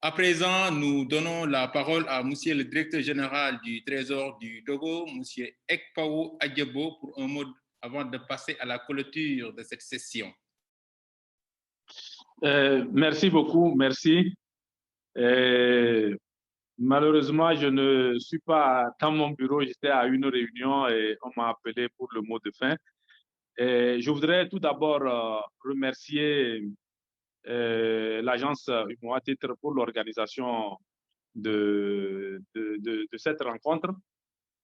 À présent, nous donnons la parole à Monsieur le directeur général du Trésor du Togo, Monsieur Ekpawo Adjebo, pour un mot avant de passer à la clôture de cette session. Merci beaucoup, merci. Malheureusement, je ne suis pas dans mon bureau, j'étais à une réunion et on m'a appelé pour le mot de fin. Je voudrais tout d'abord remercier l'agence UMOA Titre pour l'organisation de cette rencontre.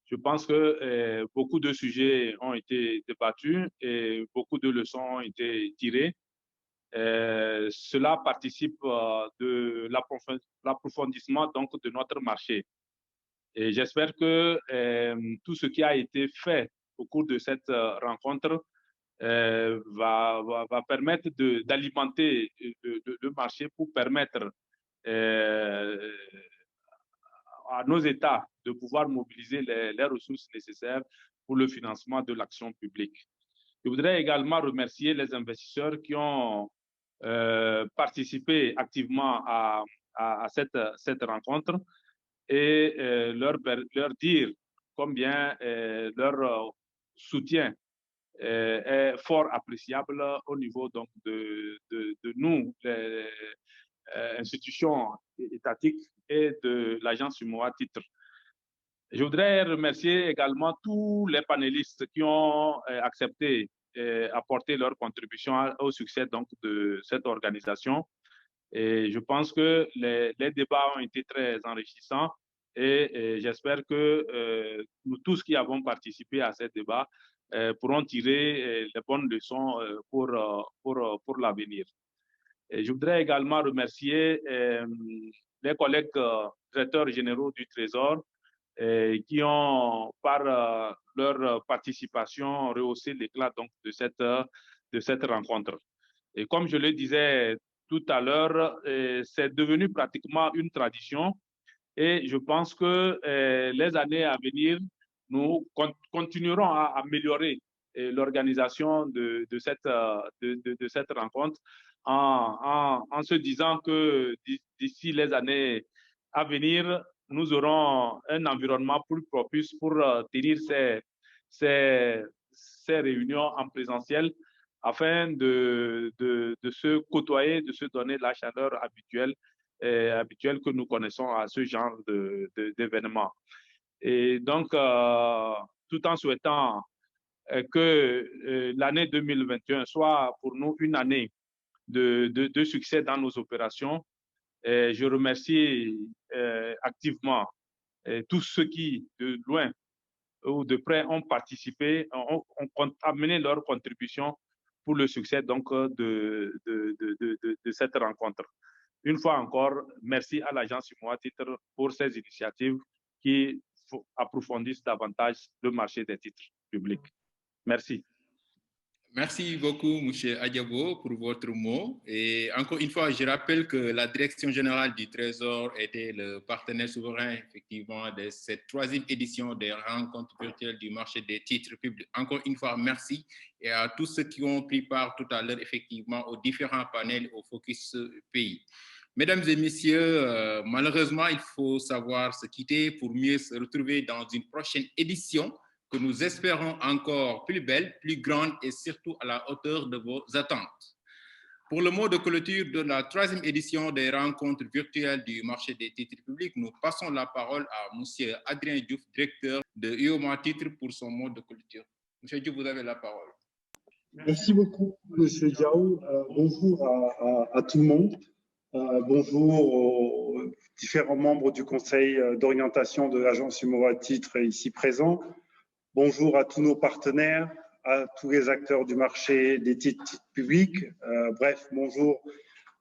Je pense que beaucoup de sujets ont été débattus et beaucoup de leçons ont été tirées. Cela participe de l'approfondissement donc de notre marché. Et j'espère que tout ce qui a été fait au cours de cette rencontre va permettre d'alimenter le marché pour permettre à nos États de pouvoir mobiliser les ressources nécessaires pour le financement de l'action publique. Je voudrais également remercier les investisseurs qui ont participer activement à cette rencontre et leur dire combien leur soutien est fort appréciable au niveau donc de nous, les institutions étatiques et de l'agence UMOA Titre. Je voudrais remercier également tous les panélistes qui ont accepté apporter leur contribution au succès donc de cette organisation. Et je pense que les débats ont été très enrichissants et j'espère que nous tous qui avons participé à ces débats pourront tirer les bonnes leçons pour l'avenir. Je voudrais également remercier les collègues directeurs généraux du Trésor qui ont, par leur participation, rehaussé l'éclat donc de cette rencontre. Et comme je le disais tout à l'heure, c'est devenu pratiquement une tradition et je pense que les années à venir, nous continuerons à améliorer l'organisation de cette rencontre en se disant que d'ici les années à venir, nous aurons un environnement plus propice pour tenir ces réunions en présentiel afin de se côtoyer, de se donner la chaleur habituelle que nous connaissons à ce genre d'événements. Et donc, tout en souhaitant que l'année 2021 soit pour nous une année de succès dans nos opérations, je remercie activement tous ceux qui, de loin ou de près, ont participé, ont amené leur contribution pour le succès donc, de cette rencontre. Une fois encore, merci à l'agence UMOA Titre pour ces initiatives qui approfondissent davantage le marché des titres publics. Merci. Merci beaucoup, M. Adjabo, pour votre mot. Et encore une fois, je rappelle que la Direction générale du Trésor était le partenaire souverain, effectivement, de cette 3e édition des rencontres virtuelles du marché des titres publics. Encore une fois, merci. Et à tous ceux qui ont pris part tout à l'heure, effectivement, aux différents panels au Focus Pays. Mesdames et messieurs, malheureusement, il faut savoir se quitter pour mieux se retrouver dans une prochaine édition que nous espérons encore plus belle, plus grande et surtout à la hauteur de vos attentes. Pour le mot de clôture de la 3e édition des rencontres virtuelles du marché des titres publics, nous passons la parole à M. Adrien Diouf, directeur de UMOA Titre, pour son mot de clôture. M. Diouf, vous avez la parole. Merci beaucoup, M. Diaw. Bonjour à tout le monde. Bonjour aux différents membres du conseil d'orientation de l'agence UMOA Titre ici présents. Bonjour à tous nos partenaires, à tous les acteurs du marché des titres publics. Bref, bonjour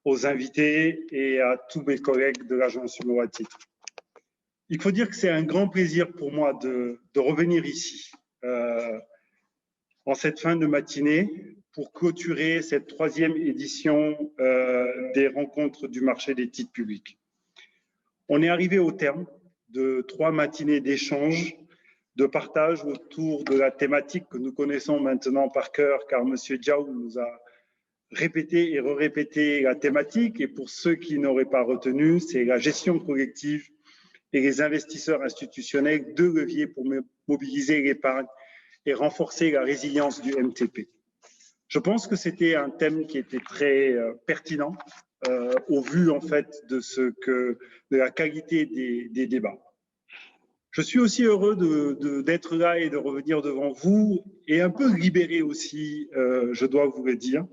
aux invités et à tous mes collègues de l'agence UMOA Titre. Il faut dire que c'est un grand plaisir pour moi de revenir ici en cette fin de matinée pour clôturer cette 3e édition des rencontres du marché des titres publics. On est arrivé au terme de 3 matinées d'échanges, de partage autour de la thématique que nous connaissons maintenant par cœur, car M. Diaw nous a répéter et re-répéter la thématique. Et pour ceux qui n'auraient pas retenu, c'est la gestion collective et les investisseurs institutionnels, deux leviers pour mobiliser l'épargne et renforcer la résilience du MTP. Je pense que c'était un thème qui était très pertinent au vu en fait de la qualité des débats. Je suis aussi heureux d'être là et de revenir devant vous et un peu libéré aussi, je dois vous le dire,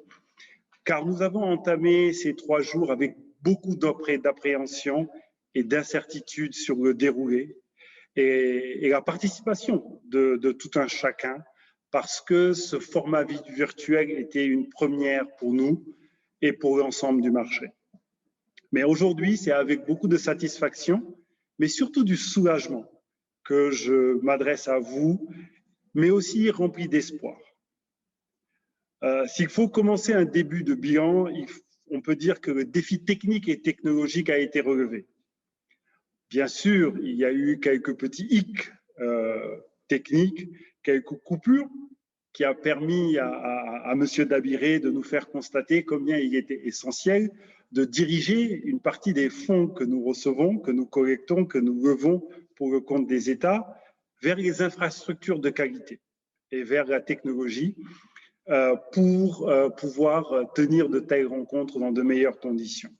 car nous avons entamé ces 3 jours avec beaucoup d'appréhension et d'incertitude sur le déroulé et la participation de tout un chacun, parce que ce format virtuel était une première pour nous et pour l'ensemble du marché. Mais aujourd'hui, c'est avec beaucoup de satisfaction, mais surtout du soulagement que je m'adresse à vous, mais aussi rempli d'espoir. S'il faut commencer un début de bilan, on peut dire que le défi technique et technologique a été relevé. Bien sûr, il y a eu quelques petits hicks techniques, quelques coupures qui a permis à M. Dabiré de nous faire constater combien il était essentiel de diriger une partie des fonds que nous recevons, que nous collectons, que nous levons pour le compte des États, vers les infrastructures de qualité et vers la technologie pour pouvoir tenir de telles rencontres dans de meilleures conditions.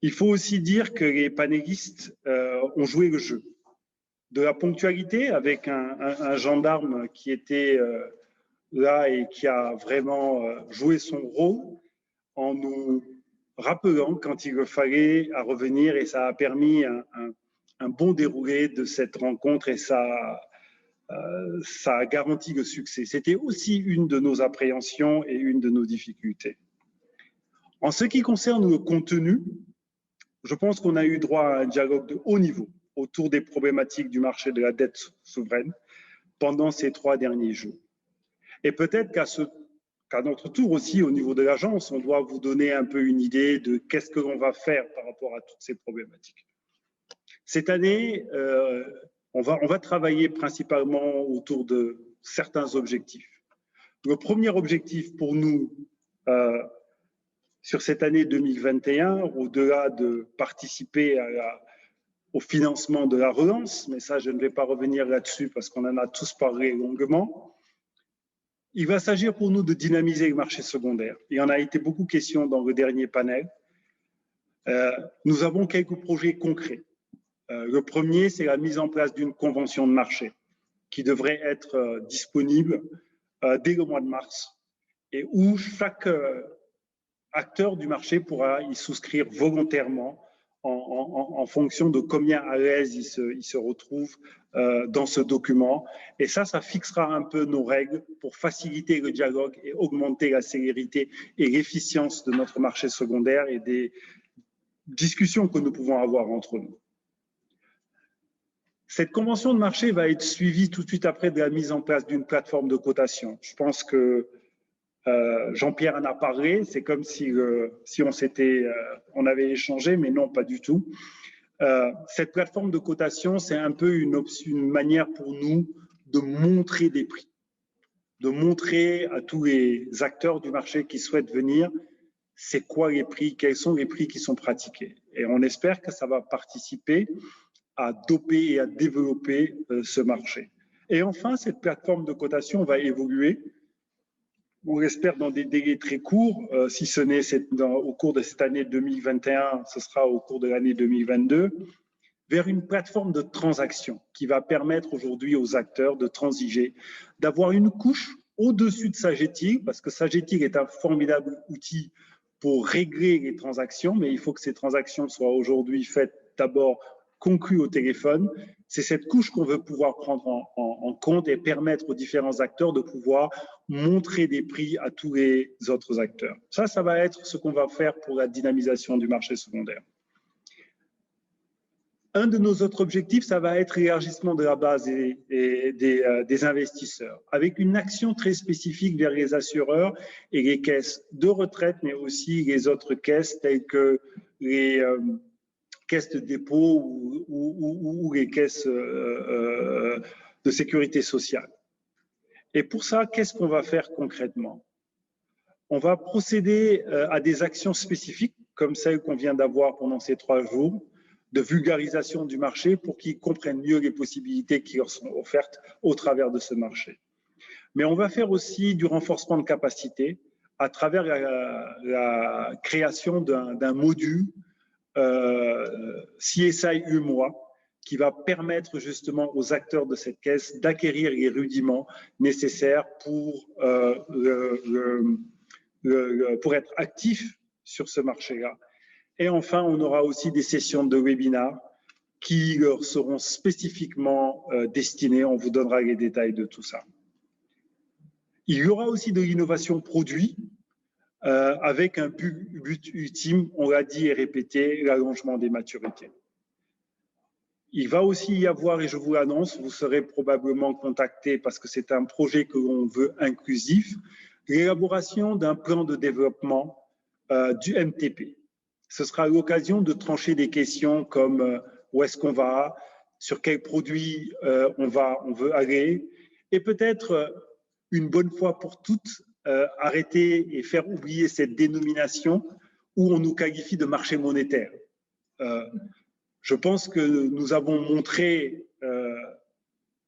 Il faut aussi dire que les panélistes ont joué le jeu. De la ponctualité avec un gendarme qui était là et qui a vraiment joué son rôle en nous rappelant quand il le fallait à revenir, et ça a permis un bon déroulé de cette rencontre et ça a garanti le succès. C'était aussi une de nos appréhensions et une de nos difficultés. En ce qui concerne le contenu, je pense qu'on a eu droit à un dialogue de haut niveau autour des problématiques du marché de la dette souveraine pendant ces 3 derniers jours. Et peut-être qu'à notre tour aussi, au niveau de l'agence, on doit vous donner un peu une idée de qu'est-ce que l'on va faire par rapport à toutes ces problématiques. Cette année, on va travailler principalement autour de certains objectifs. Le premier objectif pour nous, sur cette année 2021, au-delà de participer au financement de la relance, mais ça, je ne vais pas revenir là-dessus parce qu'on en a tous parlé longuement, il va s'agir pour nous de dynamiser le marché secondaire. Il y en a été beaucoup question dans le dernier panel. Nous avons quelques projets concrets. Le premier, c'est la mise en place d'une convention de marché qui devrait être disponible dès le mois de mars et où chaque acteur du marché pourra y souscrire volontairement en fonction de combien à l'aise il se retrouve dans ce document. Et ça fixera un peu nos règles pour faciliter le dialogue et augmenter la célérité et l'efficience de notre marché secondaire et des discussions que nous pouvons avoir entre nous. Cette convention de marché va être suivie tout de suite après de la mise en place d'une plateforme de cotation. Je pense que Jean-Pierre en a parlé, c'est comme si on avait échangé, mais non, pas du tout. Cette plateforme de cotation, c'est un peu une manière pour nous de montrer des prix, de montrer à tous les acteurs du marché qui souhaitent venir, c'est quoi les prix, quels sont les prix qui sont pratiqués. Et on espère que ça va participer à doper et à développer ce marché. Et enfin, cette plateforme de cotation va évoluer. On l'espère dans des délais très courts, si ce n'est au cours de cette année 2021, ce sera au cours de l'année 2022, vers une plateforme de transaction qui va permettre aujourd'hui aux acteurs de transiger, d'avoir une couche au-dessus de Sagetic, parce que Sagetic est un formidable outil pour régler les transactions, mais il faut que ces transactions soient aujourd'hui faites d'abord conclues au téléphone. C'est cette couche qu'on veut pouvoir prendre en compte et permettre aux différents acteurs de pouvoir montrer des prix à tous les autres acteurs. Ça va être ce qu'on va faire pour la dynamisation du marché secondaire. Un de nos autres objectifs, ça va être l'élargissement de la base des investisseurs, avec une action très spécifique vers les assureurs et les caisses de retraite, mais aussi les autres caisses telles que les caisses de dépôt ou les caisses de sécurité sociale. Et pour ça, qu'est-ce qu'on va faire concrètement? On va procéder à des actions spécifiques, comme celles qu'on vient d'avoir pendant ces 3 jours, de vulgarisation du marché pour qu'ils comprennent mieux les possibilités qui leur sont offertes au travers de ce marché. Mais on va faire aussi du renforcement de capacité à travers la création d'un module CSI UMOA qui va permettre justement aux acteurs de cette caisse d'acquérir les rudiments nécessaires pour être actifs sur ce marché-là. Et enfin, on aura aussi des sessions de webinaires qui leur seront spécifiquement destinées. On vous donnera les détails de tout ça. Il y aura aussi de l'innovation produit avec un but ultime, on l'a dit et répété, l'allongement des maturités. Il va aussi y avoir, et je vous l'annonce, vous serez probablement contactés parce que c'est un projet que l'on veut inclusif, l'élaboration d'un plan de développement du MTP. Ce sera l'occasion de trancher des questions comme où est-ce qu'on va, sur quels produits on veut aller, et peut-être une bonne fois pour toutes, arrêter et faire oublier cette dénomination où on nous qualifie de marché monétaire. Je pense que nous avons montré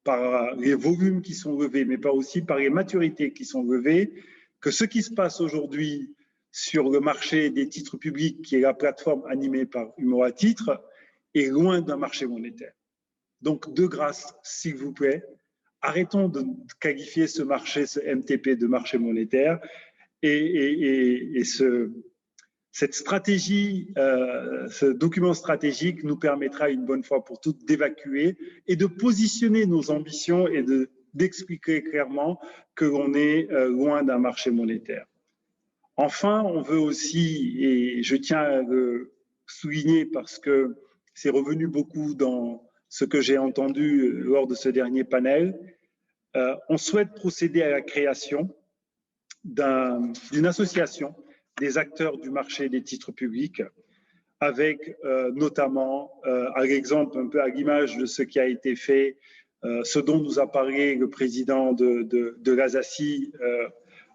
par les volumes qui sont levés, mais pas aussi par les maturités qui sont levées, que ce qui se passe aujourd'hui sur le marché des titres publics, qui est la plateforme animée par UMOA Titres, est loin d'un marché monétaire. Donc, de grâce, s'il vous plaît, arrêtons de qualifier ce marché, ce MTP, de marché monétaire et cette stratégie, ce document stratégique nous permettra une bonne fois pour toutes d'évacuer et de positionner nos ambitions et d'expliquer clairement que l'on est loin d'un marché monétaire. Enfin, on veut aussi, et je tiens à le souligner parce que c'est revenu beaucoup dans ce que j'ai entendu lors de ce dernier panel, on souhaite procéder à la création d'une association des acteurs du marché des titres publics, avec notamment, à l'exemple, un peu à l'image de ce qui a été fait, ce dont nous a parlé le président de l'ASACI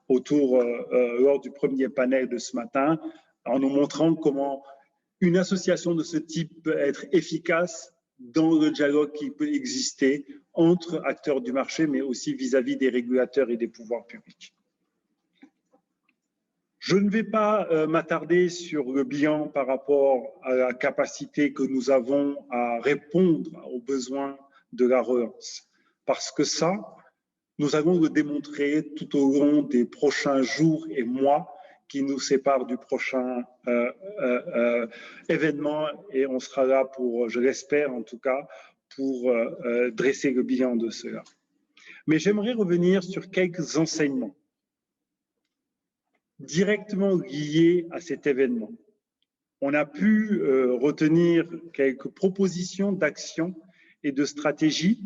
lors du premier panel de ce matin, en nous montrant comment une association de ce type peut être efficace dans le dialogue qui peut exister entre acteurs du marché, mais aussi vis-à-vis des régulateurs et des pouvoirs publics. Je ne vais pas m'attarder sur le bilan par rapport à la capacité que nous avons à répondre aux besoins de la relance, parce que ça, nous allons le démontrer tout au long des prochains jours et mois qui nous séparent du prochain événement, et on sera là pour, je l'espère en tout cas, pour dresser le bilan de cela. Mais j'aimerais revenir sur quelques enseignements directement liés à cet événement. On a pu retenir quelques propositions d'action et de stratégie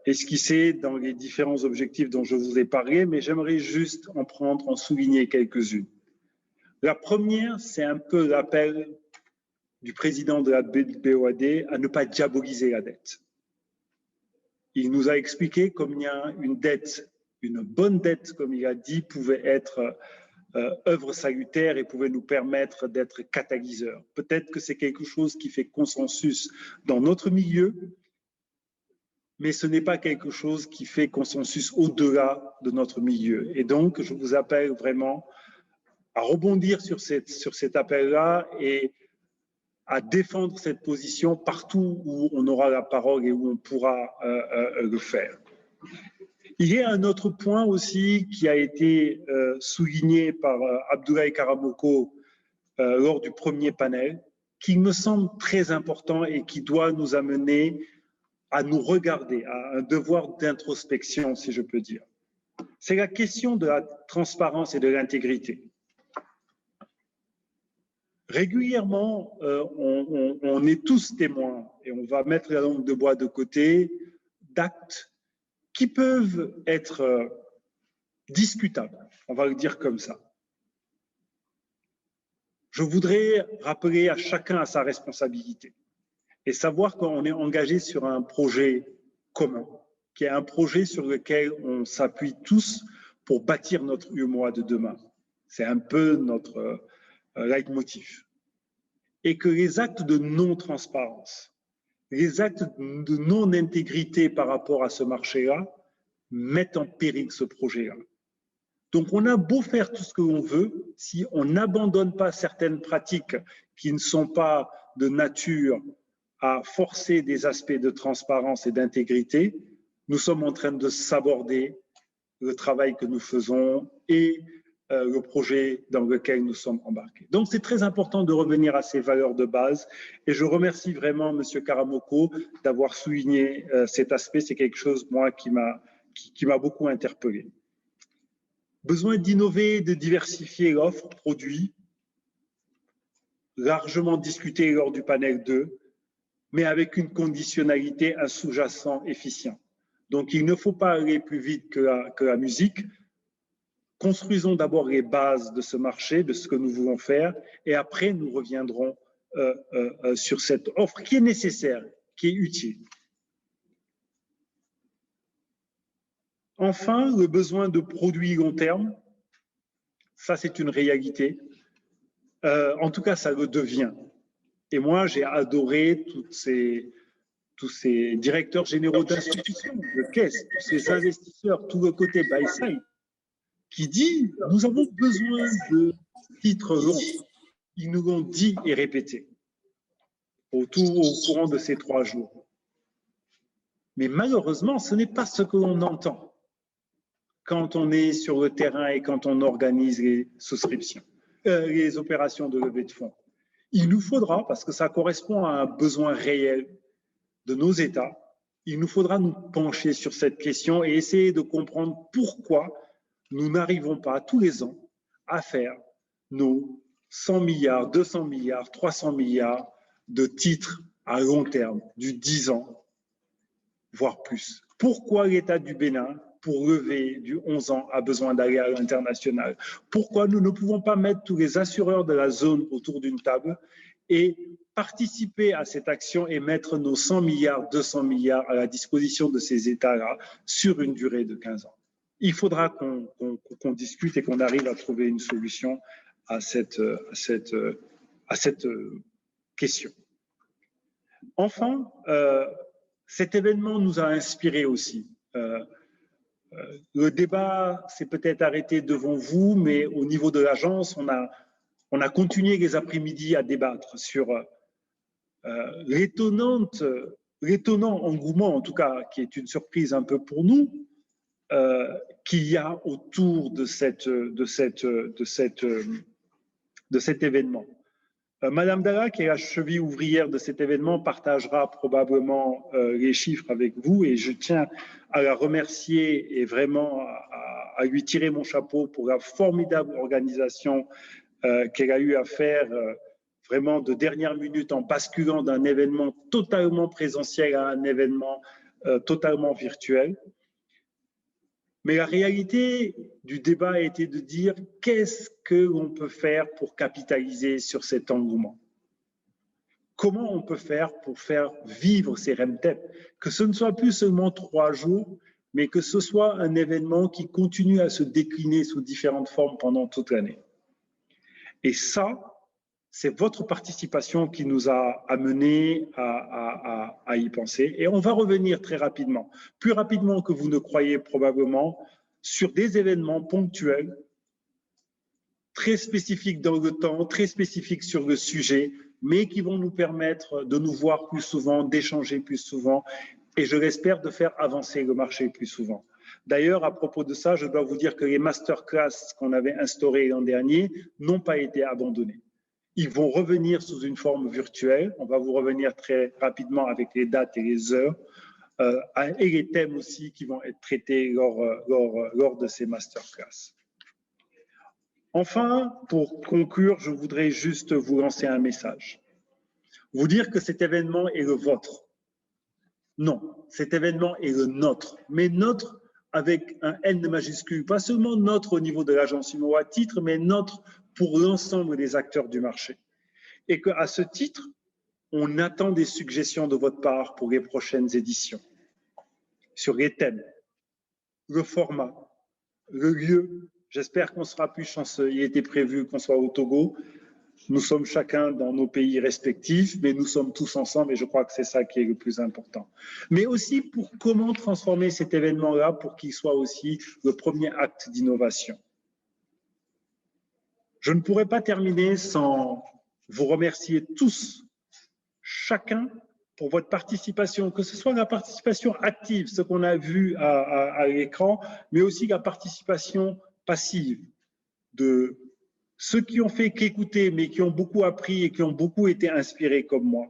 esquissées dans les différents objectifs dont je vous ai parlé, mais j'aimerais juste en souligner quelques-unes. La première, c'est un peu l'appel du président de la BOAD à ne pas diaboliser la dette. Il nous a expliqué combien une dette, une bonne dette, comme il a dit, pouvait être œuvre salutaire et pouvait nous permettre d'être catalyseurs. Peut-être que c'est quelque chose qui fait consensus dans notre milieu, mais ce n'est pas quelque chose qui fait consensus au-delà de notre milieu. Et donc, je vous appelle vraiment à rebondir sur cet appel-là et à défendre cette position partout où on aura la parole et où on pourra le faire. Il y a un autre point aussi qui a été souligné par Abdoulaye Karamoko lors du premier panel, qui me semble très important et qui doit nous amener à nous regarder, à un devoir d'introspection, si je peux dire. C'est la question de la transparence et de l'intégrité. Régulièrement, on est tous témoins, et on va mettre la langue de bois de côté, d'actes qui peuvent être discutables, on va le dire comme ça. Je voudrais rappeler à chacun à sa responsabilité et savoir qu'on est engagé sur un projet commun, qui est un projet sur lequel on s'appuie tous pour bâtir notre UEMOA de demain. C'est un peu notre leitmotiv. Et que les actes de non-transparence, les actes de non-intégrité par rapport à ce marché-là mettent en péril ce projet-là. Donc, on a beau faire tout ce que l'on veut, si on n'abandonne pas certaines pratiques qui ne sont pas de nature à forcer des aspects de transparence et d'intégrité, nous sommes en train de saborder le travail que nous faisons et le projet dans lequel nous sommes embarqués. Donc, c'est très important de revenir à ces valeurs de base et je remercie vraiment M. Karamoko d'avoir souligné cet aspect. C'est quelque chose, moi, qui m'a beaucoup interpellé. Besoin d'innover, de diversifier l'offre produit, largement discuté lors du panel 2, mais avec une conditionnalité, un sous-jacent efficient. Donc, il ne faut pas aller plus vite que la musique. Construisons d'abord les bases de ce marché, de ce que nous voulons faire, et après, nous reviendrons sur cette offre qui est nécessaire, qui est utile. Enfin, le besoin de produits long terme, ça c'est une réalité. En tout cas, ça le devient. Et moi, j'ai adoré tous ces directeurs généraux d'institutions, de caisses, tous ces investisseurs, tout le côté buy-side, qui dit « nous avons besoin de titres longs ». Ils nous l'ont dit et répété au courant de ces 3 jours. Mais malheureusement, ce n'est pas ce que l'on entend quand on est sur le terrain et quand on organise les souscriptions, les opérations de levée de fonds. Il nous faudra, parce que ça correspond à un besoin réel de nos États, il nous faudra nous pencher sur cette question et essayer de comprendre pourquoi nous n'arrivons pas tous les ans à faire nos 100 milliards, 200 milliards, 300 milliards de titres à long terme, du 10 ans, voire plus. Pourquoi l'État du Bénin, pour lever du 11 ans, a besoin d'aller à l'international? Pourquoi nous ne pouvons pas mettre tous les assureurs de la zone autour d'une table et participer à cette action et mettre nos 100 milliards, 200 milliards à la disposition de ces États-là sur une durée de 15 ans? Il faudra qu'on discute et qu'on arrive à trouver une solution à cette question. Enfin, cet événement nous a inspiré aussi. Le débat s'est peut-être arrêté devant vous, mais au niveau de l'agence, on a continué les après-midi à débattre sur l'étonnant engouement, en tout cas, qui est une surprise un peu pour nous, qu'il y a autour de cet événement. Madame Dalla, qui est la cheville ouvrière de cet événement, partagera probablement les chiffres avec vous et je tiens à la remercier et vraiment à lui tirer mon chapeau pour la formidable organisation qu'elle a eu à faire vraiment de dernière minute en basculant d'un événement totalement présentiel à un événement totalement virtuel. Mais la réalité du débat a été de dire qu'est-ce que l'on peut faire pour capitaliser sur cet engouement? Comment on peut faire pour faire vivre ces REMTEP? Que ce ne soit plus seulement 3 jours, mais que ce soit un événement qui continue à se décliner sous différentes formes pendant toute l'année. Et ça, c'est votre participation qui nous a amenés à y penser. Et on va revenir très rapidement, plus rapidement que vous ne croyez probablement, sur des événements ponctuels, très spécifiques dans le temps, très spécifiques sur le sujet, mais qui vont nous permettre de nous voir plus souvent, d'échanger plus souvent, et je l'espère de faire avancer le marché plus souvent. D'ailleurs, à propos de ça, je dois vous dire que les masterclass qu'on avait instaurés l'an dernier n'ont pas été abandonnés. Ils vont revenir sous une forme virtuelle. On va vous revenir très rapidement avec les dates et les heures et les thèmes aussi qui vont être traités lors de ces masterclass. Enfin, pour conclure, je voudrais juste vous lancer un message. Vous dire que cet événement est le vôtre. Non, cet événement est le nôtre, mais notre avec un N majuscule, pas seulement notre au niveau de l'agence UEMOA titre, mais notre pour l'ensemble des acteurs du marché. Et qu'à ce titre, on attend des suggestions de votre part pour les prochaines éditions, sur les thèmes, le format, Le lieu, j'espère qu'on sera plus chanceux. Il était prévu qu'on soit au Togo. Nous sommes chacun dans nos pays respectifs, mais nous sommes tous ensemble et je crois que c'est ça qui est le plus important. Mais aussi pour comment transformer cet événement-là pour qu'il soit aussi le premier acte d'innovation. Je ne pourrais pas terminer sans vous remercier tous, chacun, pour votre participation, que ce soit la participation active, ce qu'on a vu à l'écran, mais aussi la participation passive de ceux qui ont fait qu'écouter, mais qui ont beaucoup appris et qui ont beaucoup été inspirés comme moi.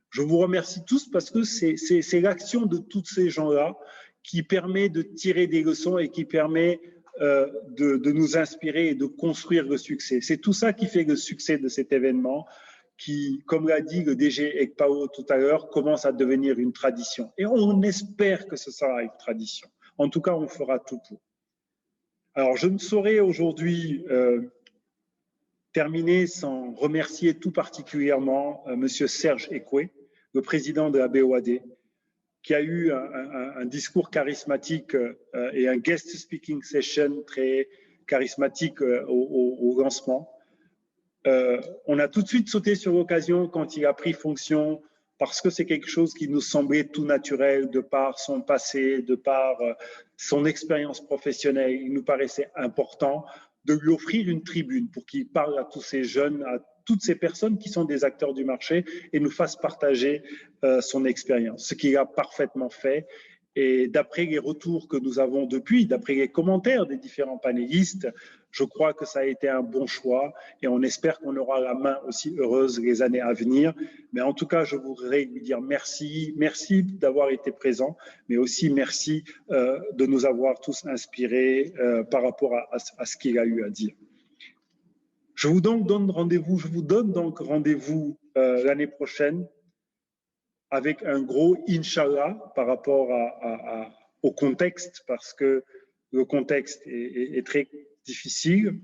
Je vous remercie tous parce que c'est l'action de tous ces gens-là qui permet de tirer des leçons et qui permet de nous inspirer et de construire le succès. C'est tout ça qui fait le succès de cet événement qui, comme l'a dit le DG Ekpao tout à l'heure, commence à devenir une tradition. Et on espère que ce sera une tradition. En tout cas, on fera tout pour. Alors, je ne saurais aujourd'hui terminer sans remercier tout particulièrement Monsieur Serge Ekwe, le président de la BOAD, qui a eu un discours charismatique et un guest speaking session très charismatique au lancement. On a tout de suite sauté sur l'occasion quand il a pris fonction parce que c'est quelque chose qui nous semblait tout naturel de par son passé, de par son expérience professionnelle. Il nous paraissait important de lui offrir une tribune pour qu'il parle à tous ces jeunes, à toutes ces personnes qui sont des acteurs du marché et nous fasse partager son expérience, ce qu'il a parfaitement fait. Et d'après les retours que nous avons depuis, d'après les commentaires des différents panélistes, je crois que ça a été un bon choix et on espère qu'on aura la main aussi heureuse les années à venir. Mais en tout cas, je voudrais lui dire merci, merci d'avoir été présent, mais aussi merci de nous avoir tous inspirés par rapport à ce qu'il a eu à dire. Je vous donne donc rendez-vous l'année prochaine avec un gros Inch'Allah par rapport au contexte, parce que le contexte est très difficile.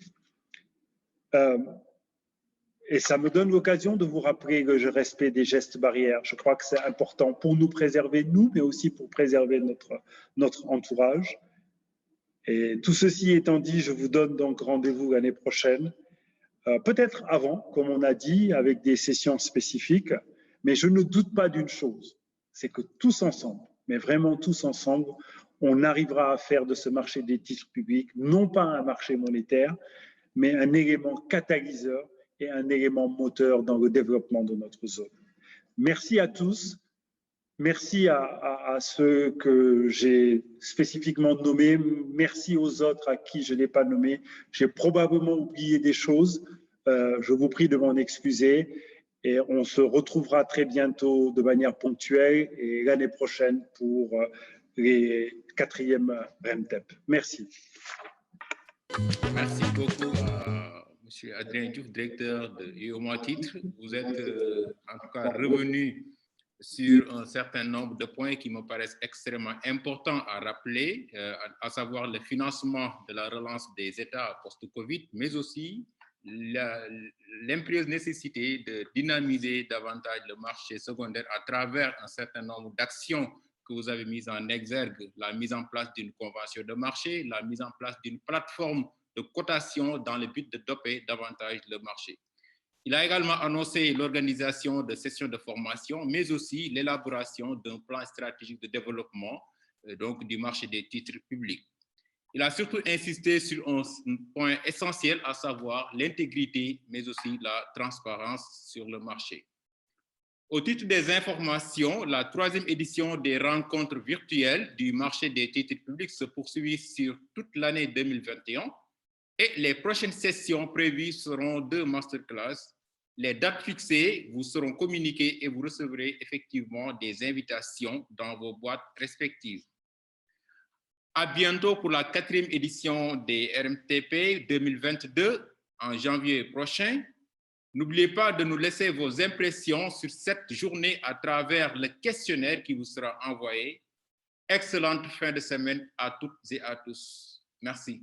Et ça me donne l'occasion de vous rappeler le respect des gestes barrières. Je crois que c'est important pour nous préserver, nous, mais aussi pour préserver notre entourage. Et tout ceci étant dit, je vous donne donc rendez-vous l'année prochaine, peut-être avant, comme on a dit, avec des sessions spécifiques. Mais je ne doute pas d'une chose, c'est que tous ensemble, mais vraiment tous ensemble, on arrivera à faire de ce marché des titres publics, non pas un marché monétaire, mais un élément catalyseur et un élément moteur dans le développement de notre zone. Merci à tous. Merci à ceux que j'ai spécifiquement nommés. Merci aux autres à qui je n'ai pas nommé. J'ai probablement oublié des choses. Je vous prie de m'en excuser. Et on se retrouvera très bientôt de manière ponctuelle et l'année prochaine pour les 4e REMTEP. Merci. Merci beaucoup à M. Adrien Diouf, directeur de UEMOA Titres. Vous êtes en tout cas revenu sur un certain nombre de points qui me paraissent extrêmement importants à rappeler, à savoir le financement de la relance des États post-Covid, mais aussi l'impérieuse nécessité de dynamiser davantage le marché secondaire à travers un certain nombre d'actions que vous avez mises en exergue, la mise en place d'une convention de marché, la mise en place d'une plateforme de cotation dans le but de doper davantage le marché. Il a également annoncé l'organisation de sessions de formation, mais aussi l'élaboration d'un plan stratégique de développement donc du marché des titres publics. Il a surtout insisté sur un point essentiel, à savoir l'intégrité, mais aussi la transparence sur le marché. Au titre des informations, la 3e édition des rencontres virtuelles du marché des titres publics se poursuit sur toute l'année 2021 et les prochaines sessions prévues seront 2 masterclass. Les dates fixées vous seront communiquées et vous recevrez effectivement des invitations dans vos boîtes respectives. À bientôt pour la 4e édition des RMTP 2022 en janvier prochain. N'oubliez pas de nous laisser vos impressions sur cette journée à travers le questionnaire qui vous sera envoyé. Excellente fin de semaine à toutes et à tous. Merci.